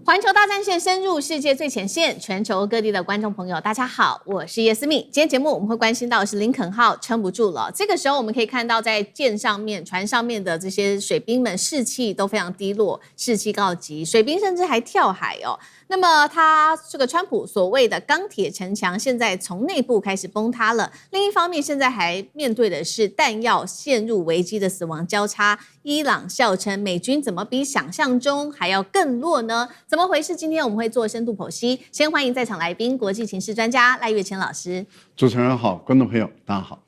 環球大戰線深入世界最前線，全球各地的觀眾朋友，大家好，我是葉思敏。今天節目我們會關心到的是林肯號撐不住了。這個時候我們可以看到，在艦上面、船上面的這些水兵們士氣都非常低落，士氣告急，水兵甚至還跳海哦。那麼他這個川普所謂的鋼鐵城牆，現在從內部開始崩塌了。另一方面，現在還面對的是彈藥陷入危機的死亡交叉。伊朗笑稱美軍怎麼比想象中還要更弱呢？怎麼回事？今天我們會做深度剖析。先歡迎在場來賓，國際情勢專家賴岳謙老師。主持人好，觀眾朋友大家好。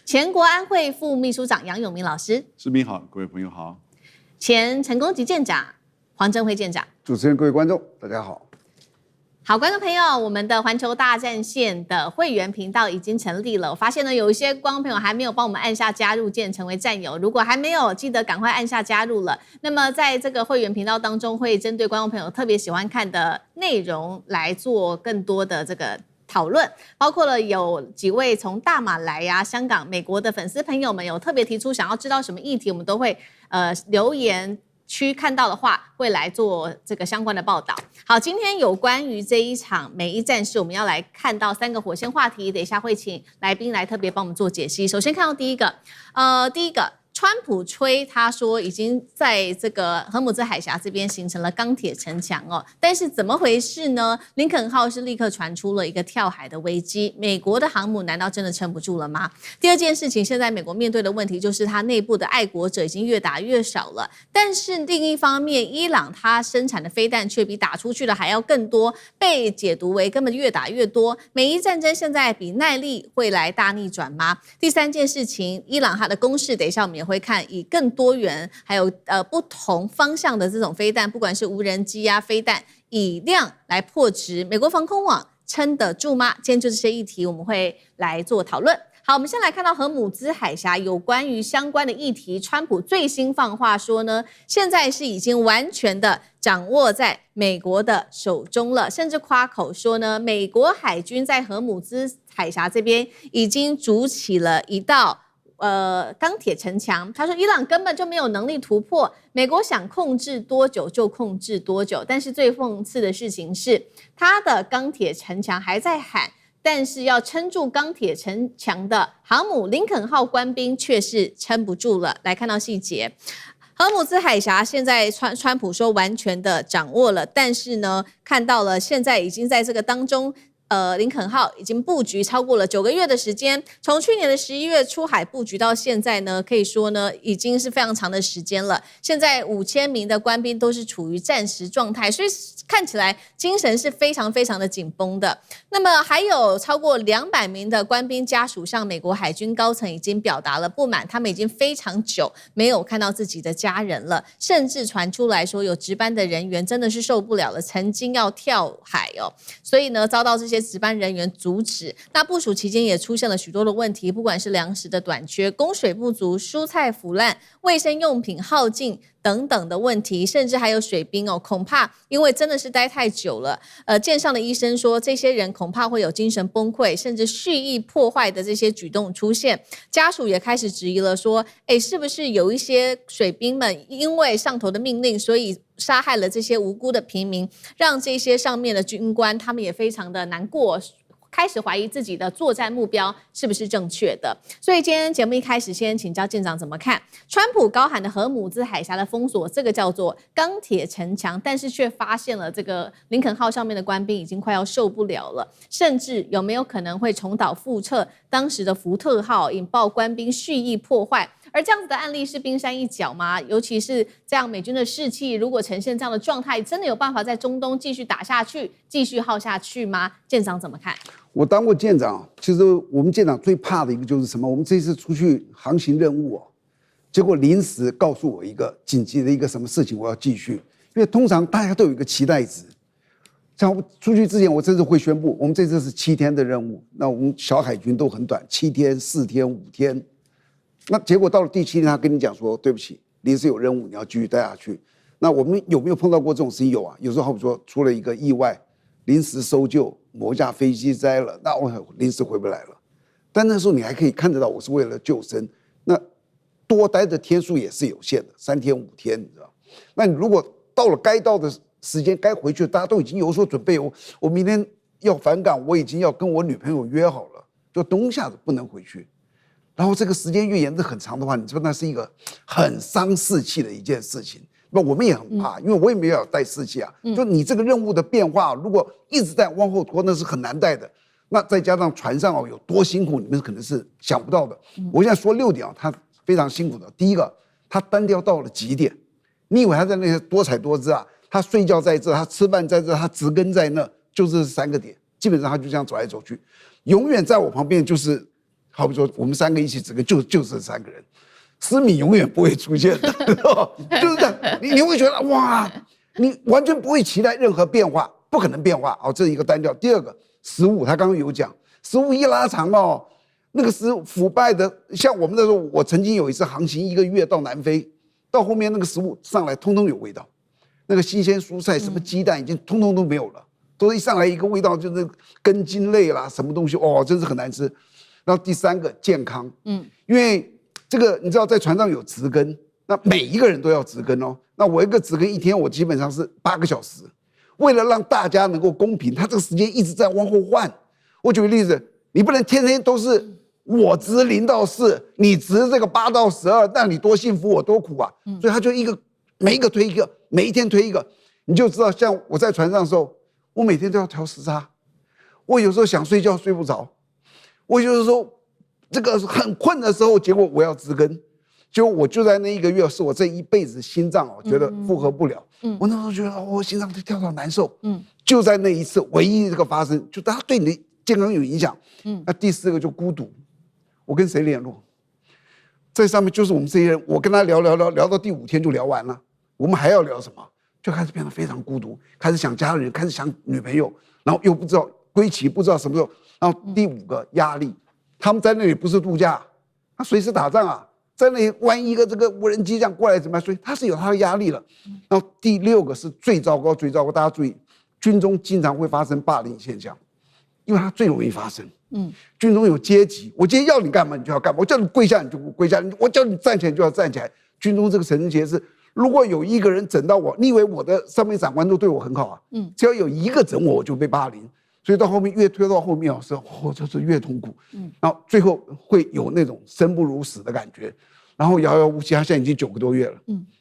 前國安會副秘書長楊永明老師。思敏好，各位朋友好。前成功級艦長黃鎮輝艦長。主持人、各位觀眾大家好。好，觀眾朋友，我們的環球大戰線的會員頻道已經成立了。我發現呢，有一些觀眾朋友還沒有幫我們按下加入鍵，成為戰友。如果還沒有，記得趕快按下加入了。那麼在這個會員頻道當中，會針對觀眾朋友特別喜歡看的內容來做更多的這個討論，包括了有幾位從大馬來呀、香港、美國的粉絲朋友們有特別提出想要知道什麼議題，我們都會留言區看到的話，會來做這個相關的報道。好，今天有關於這一場美伊戰事，我們要來看到3個火線話題，等一下會請來賓來特別幫我們做解析。首先看到第一個，川普吹他說已經在這個荷姆茲海峽這邊形成了鋼鐵城牆哦，但是怎麼回事呢？林肯號是立刻傳出了一個跳海的危機，美國的航母難道真的撐不住了嗎？第二件事情，現在美國面對的問題就是它內部的愛國者已經越打越少了，但是另一方面，伊朗它生產的飛彈卻比打出去的還要更多，被解讀為根本越打越多。美伊戰爭現在比耐力會來大逆轉嗎？第三件事情，伊朗它的攻勢，等一下我們也會看以更多元還有不同方向的這種飛彈，不管是無人機啊飛彈，以量來破值，美國防空網撐得住嗎？今天就這些議題我們會來做討論。好，我們先來看到荷姆茲海峽有關於相關的議題，川普最新放話說呢，現在是已經完全的掌握在美國的手中了，甚至誇口說呢，美國海軍在荷姆茲海峽這邊已經築起了一道鋼鐵城牆。他說伊朗根本就沒有能力突破，美國想控制多久就控制多久。但是最諷刺的事情是，他的鋼鐵城牆還在喊，但是要撐住鋼鐵城牆的航母林肯號官兵卻是撐不住了。來看到細節，荷姆茲海峽現在川普說完全的掌握了，但是呢，看到了現在已經在這個當中。林肯號已經布局超過了9個月的時間，從去年的11月出海布局到現在呢，可以說呢已經是非常長的時間了。現在5000名的官兵都是處於戰時狀態，所以看起來精神是非常非常的緊繃的。那麼還有超過200名的官兵家屬向美國海軍高層已經表達了不滿，他們已經非常久沒有看到自己的家人了，甚至傳出來說有值班的人員真的是受不了了，曾經要跳海哦，所以呢遭到這些值班人員阻止。那部署期間也出現了許多的問題，不管是糧食的短缺、供水不足、蔬菜腐爛、衛生用品耗盡等等的問題，甚至還有水兵哦，恐怕因為真的是待太久了，艦上的醫生說，這些人恐怕會有精神崩潰，甚至蓄意破壞的這些舉動出現。家屬也開始質疑了，說，是不是有一些水兵們因為上頭的命令，所以殺害了這些無辜的平民，讓這些上面的軍官他們也非常的難過，開始懷疑自己的作戰目標是不是正確的。所以今天節目一開始先請教艦長怎麼看川普高喊的荷姆茲海峽的封鎖，這個叫做鋼鐵城牆，但是卻發現了這個林肯號上面的官兵已經快要受不了了，甚至有沒有可能會重蹈覆轍當時的福特號，引爆官兵蓄意破壞。而這樣子的案例是冰山一角嗎？尤其是這樣美軍的士氣如果呈現這樣的狀態，真的有辦法在中東繼續打下去，繼續耗下去嗎？艦長怎麼看？我當過艦長，其實我們艦長最怕的一個就是什麼？我們這次出去航行任務結果臨時告訴我一個緊急的一個什麼事情，我要繼續。因為通常大家都有一個期待值，像出去之前，我這次會宣布，我們這次是7天的任務，那我們小海軍都很短，7天、4天、5天。那結果到了第7天，他跟你講說，對不起，臨時有任務，你要繼續待下去。那我們有沒有碰到過這種事情？有啊，有時候好比說出了一個意外，臨時搜救，某一架飛機災了，那我臨時回不來了。但那時候你還可以看得到，我是為了救生。那多待的天數也是有限的，3天5天，你知道？那你如果到了該到的時間該回去，大家都已經有所準備。我明天要返港，我已經要跟我女朋友約好了，就冬夏不能回去。然後這個時間越延得很長的話，你知道那是一個很傷士氣的一件事情。那我們也很怕，因為我也沒有帶士氣啊。就你這個任務的變化，如果一直在往後拖，那是很難帶的。那再加上船上有多辛苦，你們可能是想不到的。我現在說6點他非常辛苦的。第一個，他單調到了極點。你以為他在那些多彩多姿啊？他睡覺在這，他吃飯在這，他植根在那，就這3個點。基本上他就這樣走來走去，永遠在我旁邊就是，好比說我們3個一起植根，就是這3個人。思敏永遠不會出現的，就是這樣。你會覺得哇，你完全不會期待任何變化，不可能變化哦。這是一個單調。第二個，食物，他剛剛有講，食物一拉長哦，那個是腐敗的。像我們那時候，我曾經有一次航行1個月到南非，到後面那個食物上來通通有味道，那個新鮮蔬菜什麼雞蛋已經通通都沒有了，都一上來一個味道就是根莖類啦，什麼東西哦，真是很難吃。然後第3個健康，因為這個你知道在船上有植根，那每一個人都要植根哦。那我一個植根1天，我基本上是8個小時，為了讓大家能夠公平，他這個時間一直在往後換。我舉個例子，你不能天天都是我值0到4，你值這個8到12，那你多幸福我多苦啊。所以他就每一個推一個，每一天推一個，你就知道。像我在船上的時候，我每天都要調時差，我有時候想睡覺睡不着，我有時候這個很困的時候，結果我要植根，結果我就在那1個月，是我這一輩子心臟覺得負荷不了。我那時候覺得我心臟跳到難受。就在那一次唯一這個發生，就它對你的健康有影響。那第4個就孤獨，我跟誰聯絡？在上面就是我們這些人，我跟他聊到第5天就聊完了，我們還要聊什麼？就開始變得非常孤獨，開始想家人，開始想女朋友，然後又不知道歸期，不知道什麼時候。然後第5個壓力。他們在那裡不是度假，他隨時打仗啊，在那裡萬一一個這個無人機這樣過來怎麼樣？所以他是有他的壓力了。然後第6個是最糟糕，大家注意，軍中經常會發生霸凌現象，因為它最容易發生。軍中有階級，我今天要你幹嘛你就要幹嘛，我叫你跪下你就跪下，我叫你站起來你就要站起來。軍中這個神奇是，如果有一個人整到我，你以為我的上面長官都對我很好啊？只要有一個整我，我就被霸凌。所以到後面越推到後面哦，就是越痛苦。然後最後會有那種生不如死的感覺，然後遙遙無期。他現在已經9個多月了。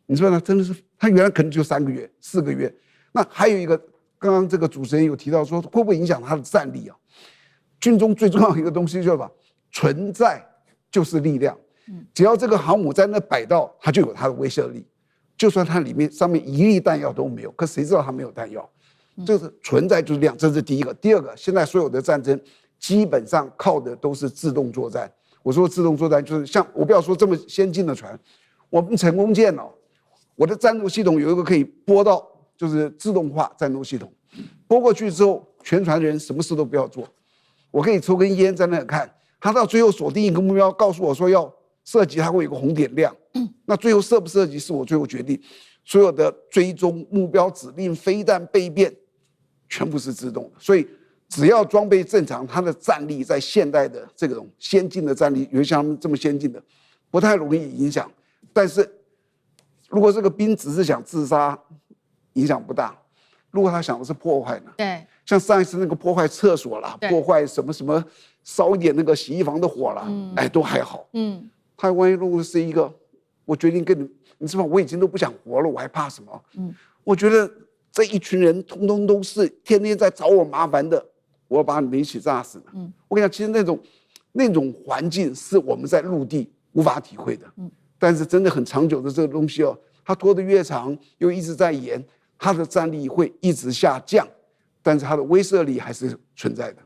你說呢？真的是他原來可能就3個月、4個月。那還有一個，剛剛這個主持人有提到說，會不會影響他的戰力啊？軍中最重要的一個東西就是什麼？存在就是力量。只要這個航母在那擺到，它就有它的威懾力。就算它裡面上面1粒彈藥都沒有，可誰知道它沒有彈藥？這是存在就是量，這是第1個。第2個，現在所有的戰爭基本上靠的都是自動作戰。我說自動作戰就是像我不要說這麼先進的船，我們成功艦哦，我的戰鬥系統有一個可以撥到就是自動化戰鬥系統，撥過去之後，全船的人什麼事都不要做，我可以抽根煙在那裡看，他到最後鎖定一個目標，告訴我說要射擊，它會有個紅點亮，那最後射不射擊是我最後決定。所有的追蹤目標指令、飛彈備變，全部是自動的。所以只要裝備正常，它的戰力在現代的這種先進的戰力，有像他們這麼先進的，不太容易影響。但是如果這個兵只是想自殺，影響不大；如果他想的是破壞呢？對，像上一次那個破壞廁所啦，破壞什麼什麼，燒一點那個洗衣房的火啦，哎，都還好。他萬一如果是一個，我決定跟你知道我已經都不想活了，我還怕什麼？我覺得這一群人通通都是天天在找我麻煩的，我要把你們一起炸死呢。我跟你講，其實那種環境是我們在陸地無法體會的。但是真的很長久的這個東西哦，它拖得越長，又一直在延，它的戰力會一直下降，但是它的威懾力還是存在的。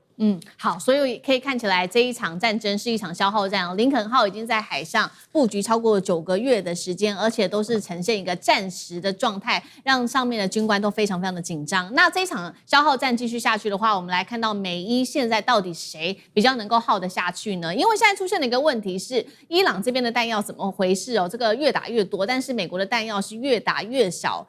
好，所以可以看起来這一場戰爭是一場消耗戰哦。林肯號已經在海上布局超過9個月的時間，而且都是呈現一個戰時的狀態，讓上面的軍官都非常非常的緊張。那這一場消耗戰繼續下去的話，我們來看到美伊現在到底誰比較能夠耗得下去呢？因為現在出現的一個問題是，伊朗這邊的彈藥怎麼回事哦？這個越打越多，但是美國的彈藥是越打越少。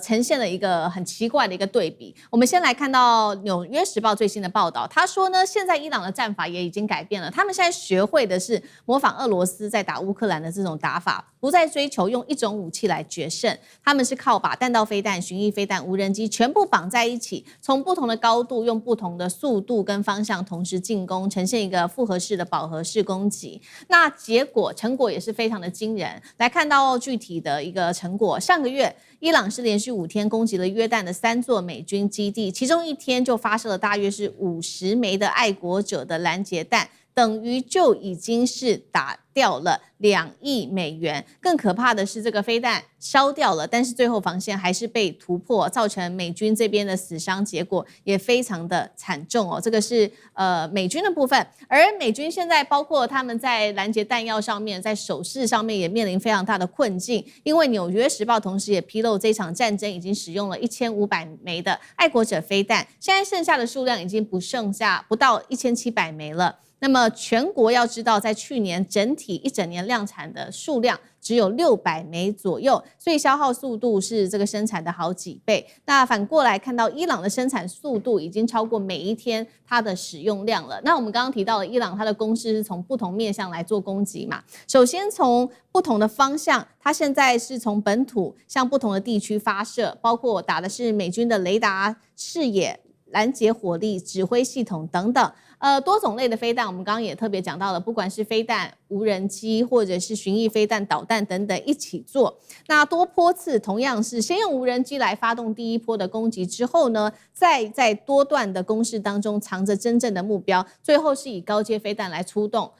呈現了一個很奇怪的一個對比。我們先來看到《紐約時報》最新的報道，他說呢，現在伊朗的戰法也已經改變了，他們現在學會的是模仿俄羅斯在打烏克蘭的這種打法，不再追求用一種武器來決勝，他們是靠把彈道飛彈、巡弋飛彈、無人機全部綁在一起，從不同的高度、用不同的速度跟方向同時進攻，呈現一個複合式的飽和式攻擊。那結果成果也是非常的驚人。來看到具體的一個成果，上個月伊朗是連續5天攻擊了約旦的3座美軍基地，其中1天就發射了大約是50枚的愛國者的攔截彈，等於就已經是打掉了2億美元。更可怕的是，這個飛彈燒掉了，但是最後防線還是被突破，造成美軍這邊的死傷結果也非常的慘重哦。這個是美軍的部分，而美軍現在包括他們在攔截彈藥上面，在手勢上面也面臨非常大的困境，因為《紐約時報》同時也披露，這場戰爭已經使用了1500枚的愛國者飛彈，現在剩下的數量已經不到1700枚了。那麼全國要知道，在去年整體一整年量產的數量只有600枚左右，所以消耗速度是這個生產的好幾倍。那反過來看到伊朗的生產速度已經超過每一天它的使用量了。那我們剛剛提到了伊朗它的攻勢是從不同面向來做攻擊嘛，首先從不同的方向，它現在是從本土向不同的地區發射，包括打的是美軍的雷達、視野、攔截火力、指揮系統等等。多種類的飛彈，我們剛剛也特別講到了，不管是飛彈、無人機，或者是巡弋飛彈、導彈等等一起做。那多波次同樣是先用無人機來發動第一波的攻擊之後呢，再在多段的攻勢當中藏着真正的目標，最後是以高階飛彈來出動。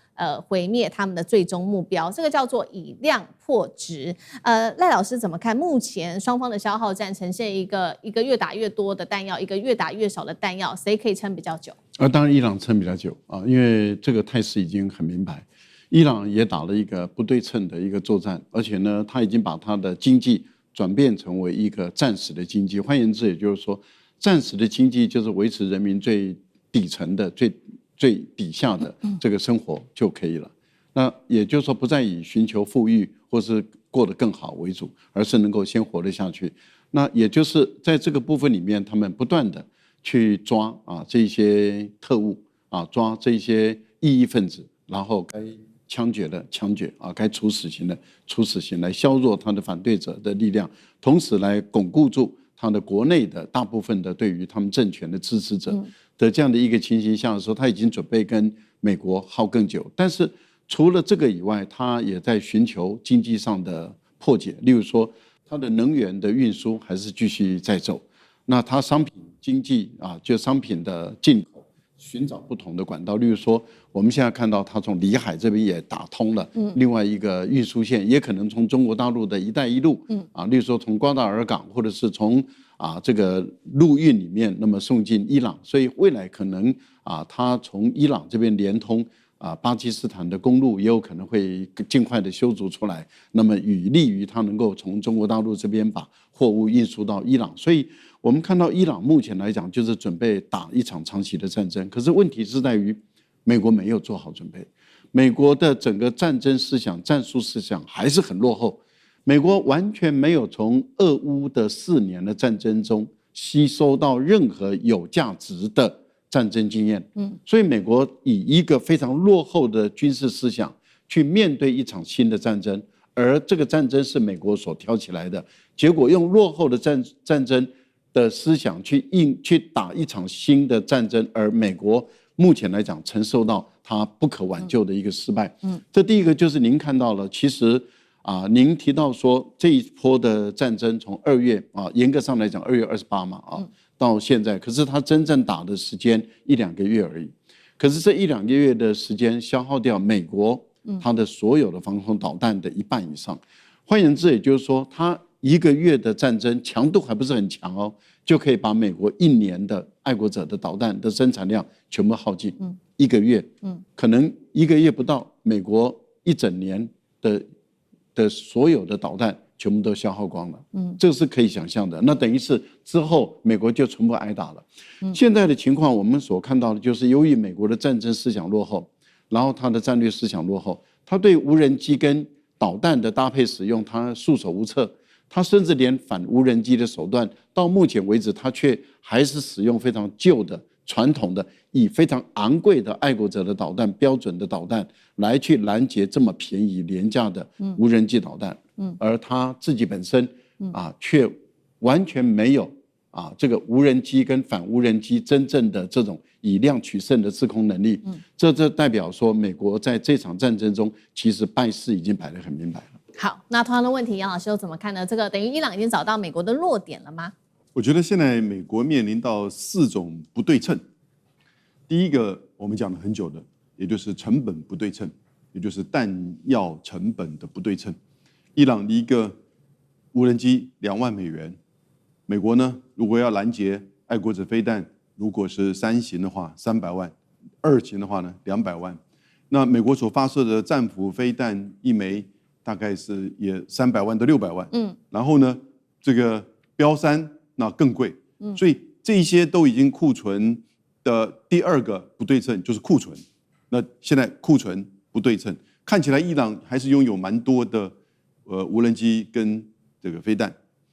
毀滅他們的最終目標，這個叫做以量破質。賴老師怎麼看？目前雙方的消耗戰呈現一個越打越多的彈藥，一個越打越少的彈藥，誰可以撐比較久？當然伊朗撐比較久啊，因為這個態勢已經很明白，伊朗也打了一個不對稱的一個作戰，而且呢，他已經把他的經濟轉變成為一個戰時的經濟。換言之，也就是說，戰時的經濟就是維持人民最底層的最底下的這個生活就可以了。那也就是說，不再以尋求富裕或是過得更好為主，而是能夠先活得下去。那也就是在這個部分裡面，他們不斷的去抓這些特務抓這些異議分子，然後該槍決的槍決該處死刑的處死刑，來削弱他的反對者的力量，同時來鞏固住他的國內的大部分的對於他们政權的支持者的這樣的一個情形下的時候，他已經準備跟美國耗更久。但是除了這個以外，他也在尋求經濟上的破解，例如說他的能源的運輸還是繼續在走，那他商品經濟就商品的進口尋找不同的管道，例如說我們現在看到他從里海這邊也打通了另外一個運輸線，也可能從中國大陸的一帶一路例如說從瓜達爾港或者是從這個陸運裡面那麼送進伊朗，所以未來可能他從伊朗這邊連通巴基斯坦的公路也有可能會盡快的修築出來，那麼有利於他能夠從中國大陸這邊把貨物運輸到伊朗。所以我們看到伊朗目前來講就是準備打一場長期的戰爭，可是問題是在於美國沒有做好準備，美國的整個戰爭思想、戰術思想還是很落後。美國完全沒有從俄烏的4年的戰爭中吸收到任何有價值的戰爭經驗，所以美國以一個非常落後的軍事思想去面對一場新的戰爭，而這個戰爭是美國所挑起來的，結果用落後的戰爭的思想去打一場新的戰爭，而美國目前來講承受到它不可挽救的一個失敗。這第一個就是您看到了，其實您提到說這一波的戰爭從2月嚴格上來講2月28嘛到現在，可是他真正打的時間1-2個月而已。可是這1-2個月的時間消耗掉美國它的所有的防空導彈的1半以上。換言之，也就是說，它1個月的戰爭強度還不是很強哦，就可以把美國1年的愛國者的導彈的生產量全部耗盡。1個月，可能1個月不到，美國一整年的所有的導彈全部都消耗光了，這個是可以想象的。那等於是之後美國就全部挨打了。現在的情況，我們所看到的就是，由於美國的戰爭思想落後，然後他的戰略思想落後，他對無人機跟導彈的搭配使用，他束手無策，他甚至連反無人機的手段，到目前為止，他卻還是使用非常舊的、傳統的，以非常昂貴的愛國者的導彈、標準的導彈來去攔截這麼便宜廉價的無人機導彈。而他自己本身卻完全沒有這個無人機跟反無人機真正的這種以量取勝的制空能力。這代表說，美國在這場戰爭中，其實敗勢已經擺得很明白了。好，那同樣的問題，楊老師又怎麼看呢？這個等於伊朗已經找到美國的弱點了嗎？我覺得現在美國面臨到4種不對稱。第一個，我們講了很久的，也就是成本不對稱，也就是彈藥成本的不對称。伊朗的一個無人機2萬美元，美國呢，如果要攔截愛國者飛彈，如果是3型的話300萬，2型的話呢200萬。那美國所發射的戰斧飛彈1枚大概是也300萬到600萬。然後呢，這個標3那更貴。所以這一些都已經庫存的第2個不對稱就是庫存。那現在庫存不對稱，看起來伊朗還是擁有蠻多的無人機跟這個飛彈。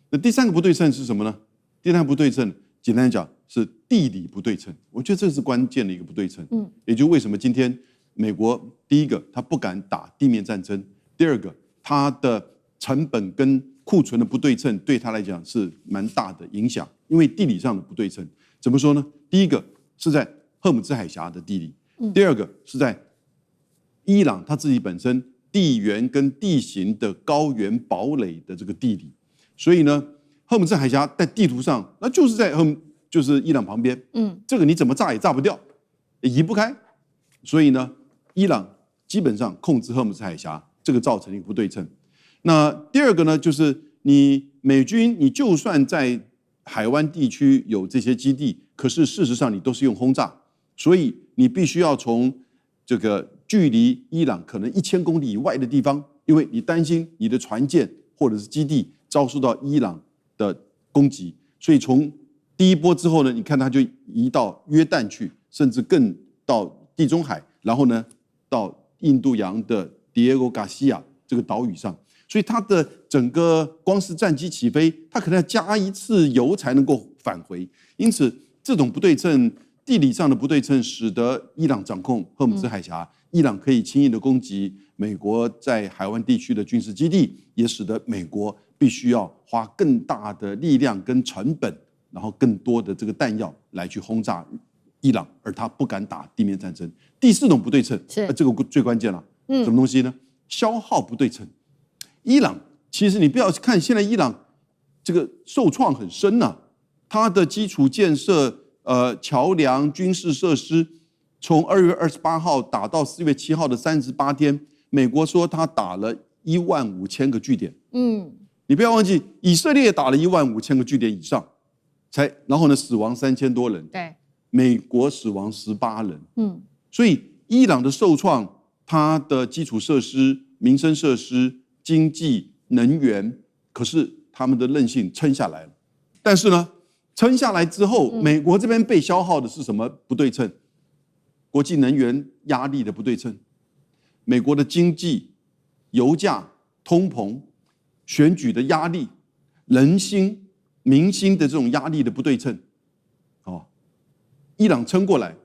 那第3個不對稱是什麼呢？第3個不對稱，簡單講是地理不對稱。我覺得這是關鍵的一個不對稱。也就是為什麼今天美國第一個他不敢打地面戰爭，第2個它的成本跟庫存的不對稱對他來講是蠻大的影響，因為地理上的不對稱。怎麼說呢？第一個是在荷姆茲海峽的地理，第2個是在伊朗他自己本身地緣跟地形的高原堡壘的這個地理。所以呢，荷姆茲海峽在地圖上那就是就是伊朗旁邊，這個你怎麼炸也炸不掉，也移不開。所以呢，伊朗基本上控制荷姆茲海峽，這個造成一個不對稱。那第2個呢，就是你美軍，你就算在海灣地區有這些基地，可是事實上你都是用轟炸，所以你必須要從這個距離伊朗可能1000公里以外的地方，因為你擔心你的船艦或者是基地遭受到伊朗的攻擊，所以從第1波之後呢，你看它就移到約旦去，甚至更到地中海，然後呢到印度洋的迪埃戈·加西亞這個島嶼上，所以它的整個光是戰機起飛，它可能要加1次油才能夠返回。因此，這種不對稱，地理上的不对稱，使得伊朗掌控荷姆茲海峽，伊朗可以輕易的攻擊美國在海灣地區的軍事基地，也使得美國必須要花更大的力量跟成本，然後更多的這個彈藥來去轟炸伊朗，而他不敢打地面戰爭。第4種不對稱，這個最關鍵了，什麼東西呢？消耗不對称。伊朗其實你不要看現在伊朗這個受創很深吶，它的基礎建設、橋梁、軍事設施，從2月28號打到4月7號的38天，美國說他打了15000個據點。你不要忘記，以色列打了15000個據點以上，然後呢死亡3000多人，對，美國死亡18人。所以伊朗的受創，它的基礎設施、民生設施、經濟、能源，可是他們的韌性撐下來了。但是呢，撐下來之後，美國這邊被消耗的是什麼不對稱？國際能源壓力的不對稱，美國的經濟、油價、通膨、選舉的壓力、人心、民心的這種壓力的不對稱。伊朗撐過來，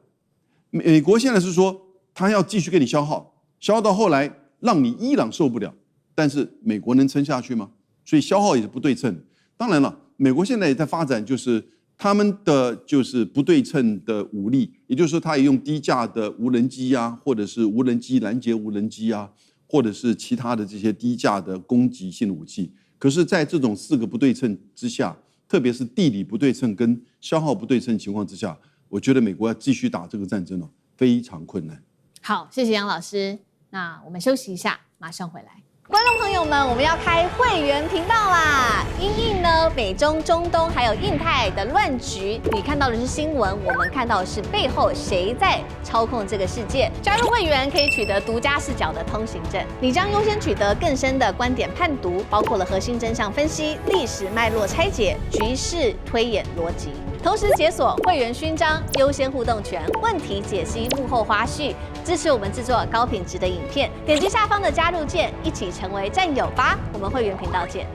美國現在是說他要繼續給你消耗，消耗到後來讓你伊朗受不了，但是美國能撐下去嗎？所以消耗也是不對稱。當然了，美國現在也在發展，就是他們的就是不对称的武力，也就是說，他也用低價的無人機啊，或者是無人機攔截無人機啊，或者是其他的這些低價的攻擊性的武器。可是，在這種4個不對稱之下，特別是地理不对稱跟消耗不对称情況之下，我覺得美國要繼續打這個戰爭哦，非常困難。好，謝謝楊老師。那我們休息一下，馬上回來。觀眾朋友們，我們要開會員頻道啦！因應呢美中、中東還有印太的亂局，你看到的是新聞，我們看到的是背後誰在操控這個世界。加入會員可以取得獨家視角的通行證，你將優先取得更深的觀點判讀，包括了核心真相分析、歷史脈絡拆解、局勢推演邏輯。同時解鎖會員勳章、優先互動權、問題解析、幕後花絮，支持我們制作高品質的影片。點擊下方的加入鍵，一起成為戰友吧！我們會員頻道見。